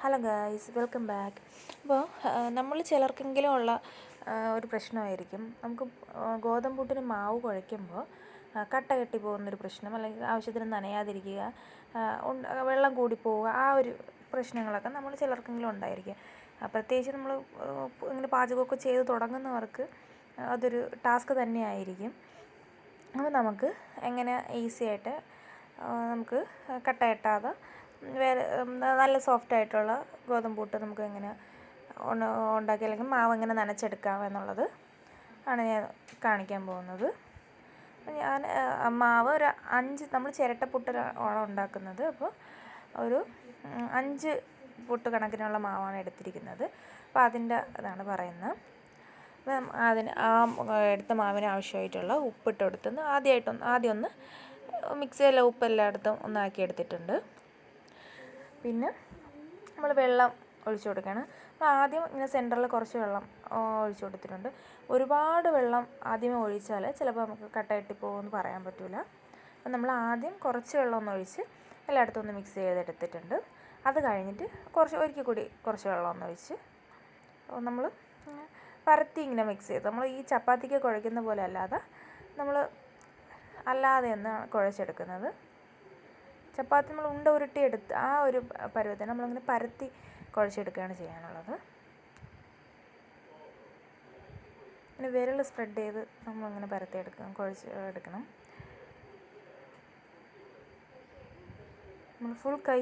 Hello guys, welcome back. അപ്പോൾ നമ്മൾ ചിലർക്കെങ്കിലും ഉള്ള ഒരു പ്രശ്നമായിരിക്കും, നമുക്ക് ഗോതമ്പൂട്ടിന് മാവ് കുഴയ്ക്കുമ്പോൾ കട്ട കെട്ടി പോകുന്നൊരു പ്രശ്നം, അല്ലെങ്കിൽ ആവശ്യത്തിന് നനയാതിരിക്കുക, വെള്ളം കൂടിപ്പോവുക, ആ ഒരു പ്രശ്നങ്ങളൊക്കെ നമ്മൾ ചിലർക്കെങ്കിലും ഉണ്ടായിരിക്കും. പ്രത്യേകിച്ച് നമ്മൾ ഇങ്ങനെ പാചകമൊക്കെ ചെയ്ത് തുടങ്ങുന്നവർക്ക് അതൊരു ടാസ്ക് തന്നെയായിരിക്കും. അപ്പോൾ നമുക്ക് എങ്ങനെ ഈസി ആയിട്ട് നമുക്ക് കട്ട കെട്ടാതെ വേറെ നല്ല സോഫ്റ്റായിട്ടുള്ള ഗോതമ്പൂട്ട് നമുക്ക് എങ്ങനെ ഉണ്ടാക്കി, അല്ലെങ്കിൽ മാവ് എങ്ങനെ നനച്ചെടുക്കാം എന്നുള്ളത് ആണ് ഞാൻ കാണിക്കാൻ പോകുന്നത്. ഞാൻ മാവ് ഒരു 5 നമ്മൾ ചിരട്ടപ്പുട്ടാണ് ഉണ്ടാക്കുന്നത്. അപ്പോൾ ഒരു 5 പുട്ട് കണക്കിനുള്ള മാവാണ് എടുത്തിരിക്കുന്നത്. അപ്പോൾ അതിൻ്റെ ഇതാണ് പറയുന്നത്. അതിന് എടുത്ത മാവിന് ആവശ്യമായിട്ടുള്ള ഉപ്പിട്ട് കൊടുത്തുനിന്ന് ആദ്യം ഒന്ന് മിക്സിയിലെ ഉപ്പെല്ലായിടത്തും ഒന്നാക്കി എടുത്തിട്ടുണ്ട്. പിന്നെ നമ്മൾ വെള്ളം ഒഴിച്ചു കൊടുക്കുകയാണ്. അപ്പോൾ ആദ്യം ഇങ്ങനെ സെൻറ്ററിൽ കുറച്ച് വെള്ളം ഒഴിച്ചു കൊടുത്തിട്ടുണ്ട്. ഒരുപാട് വെള്ളം ആദ്യമേ ഒഴിച്ചാൽ ചിലപ്പോൾ നമുക്ക് കട്ട കെട്ടിപ്പോകുമെന്ന് പറയാൻ പറ്റില്ല. അപ്പോൾ നമ്മൾ ആദ്യം കുറച്ച് വെള്ളം ഒന്ന് ഒഴിച്ച് എല്ലായിടത്തും ഒന്ന് മിക്സ് ചെയ്തെടുത്തിട്ടുണ്ട്. അത് കഴിഞ്ഞിട്ട് ഒരിക്കൽ കൂടി കുറച്ച് വെള്ളം ഒന്ന് ഒഴിച്ച് നമ്മൾ പരത്തി ഇങ്ങനെ മിക്സ് ചെയ്ത്, നമ്മൾ ഈ ചപ്പാത്തിക്ക് കുഴയ്ക്കുന്ന പോലെ അല്ലാതെ ഒന്ന് കുഴച്ചെടുക്കുന്നത്. ചപ്പാത്തി നമ്മൾ ഉണ്ട ഉരുട്ടിയെടുത്ത് ആ ഒരു പരുവത്തിന് നമ്മളിങ്ങനെ പരത്തി കുഴച്ചെടുക്കുകയാണ് ചെയ്യാനുള്ളത്. പിന്നെ വിരൽ സ്പ്രെഡ് ചെയ്ത് നമ്മളിങ്ങനെ കുഴച്ചെടുക്കണം. നമ്മൾ ഫുൾ കൈ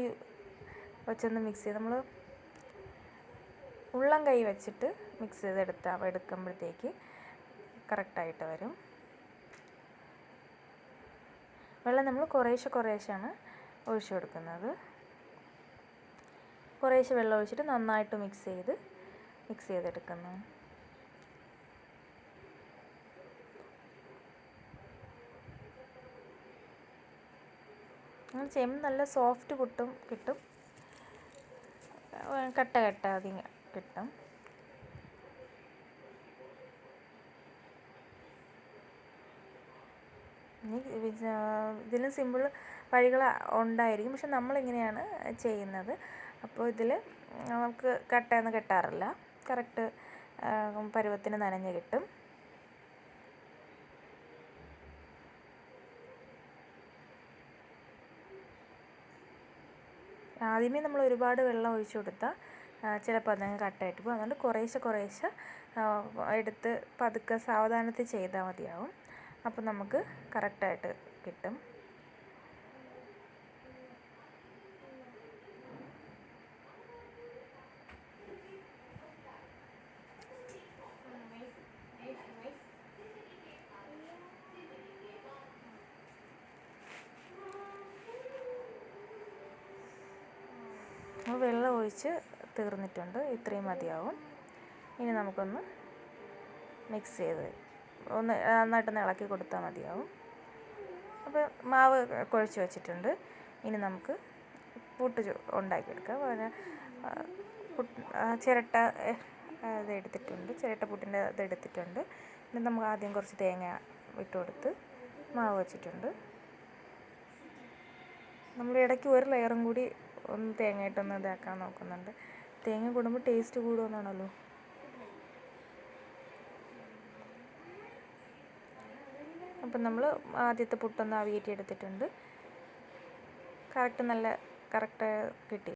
വെച്ചൊന്ന് മിക്സ് ചെയ്ത്, നമ്മൾ ഉള്ളം കൈ വെച്ചിട്ട് മിക്സ് എടുക്കുമ്പോഴത്തേക്ക് കറക്റ്റായിട്ട് വരും. വെള്ളം നമ്മൾ കുറേശ്ശെയാണ് ഒഴിച്ചു കൊടുക്കുന്നത്. കുറേശ്ശെ വെള്ളം ഒഴിച്ചിട്ട് നന്നായിട്ട് മിക്സ് ചെയ്തെടുക്കുന്നു. അങ്ങനെ ചെയ്യുമ്പോൾ നല്ല സോഫ്റ്റ് പുട്ടും കിട്ടും, കട്ട കിട്ടും. ഇതിലും സിമ്പിൾ വഴികൾ ഉണ്ടായിരിക്കും, പക്ഷെ നമ്മളിങ്ങനെയാണ് ചെയ്യുന്നത്. അപ്പോൾ ഇതിൽ നമുക്ക് കട്ടയൊന്നും കെട്ടാറില്ല, കറക്റ്റ് പരുവത്തിന് നനഞ്ഞ് കിട്ടും. ആദ്യമേ നമ്മൾ ഒരുപാട് വെള്ളം ഒഴിച്ചു കൊടുത്താൽ ചിലപ്പോൾ അതങ്ങ് കട്ടയായിട്ട് പോകും. അതുകൊണ്ട് കുറേശ്ശെ എടുത്ത് പതുക്കെ സാവധാനത്തിൽ ചെയ്താൽ മതിയാവും. അപ്പോൾ നമുക്ക് കറക്റ്റായിട്ട് കിട്ടും. വെള്ളം ഒഴിച്ച് തീർന്നിട്ടുണ്ട്, ഇത്രയും മതിയാവും. ഇനി നമുക്കൊന്ന് മിക്സ് ചെയ്ത് നന്നായിട്ടൊന്ന് ഇളക്കി കൊടുത്താൽ മതിയാവും. അപ്പോൾ മാവ് കുഴച്ച് വെച്ചിട്ടുണ്ട്. ഇനി നമുക്ക് പുട്ട് ഉണ്ടാക്കിയെടുക്കാം. ചിരട്ടപ്പുട്ടിൻ്റെ ഇതെടുത്തിട്ടുണ്ട്. ഇനി നമുക്ക് ആദ്യം കുറച്ച് തേങ്ങ ഇട്ട് കൊടുത്ത് മാവ് വെച്ചിട്ടുണ്ട്. നമ്മൾ ഇടയ്ക്ക് ഒരു ലെയറും കൂടി ഒന്ന് തേങ്ങ ഇതാക്കാൻ നോക്കുന്നുണ്ട്. തേങ്ങ കൂടുമ്പോൾ ടേസ്റ്റ് കൂടുമെന്നാണല്ലോ. അപ്പം നമ്മൾ ആദ്യത്തെ പുട്ടൊന്ന് അവിയേറ്റി എടുത്തിട്ടുണ്ട്. കറക്റ്റ് കിട്ടി.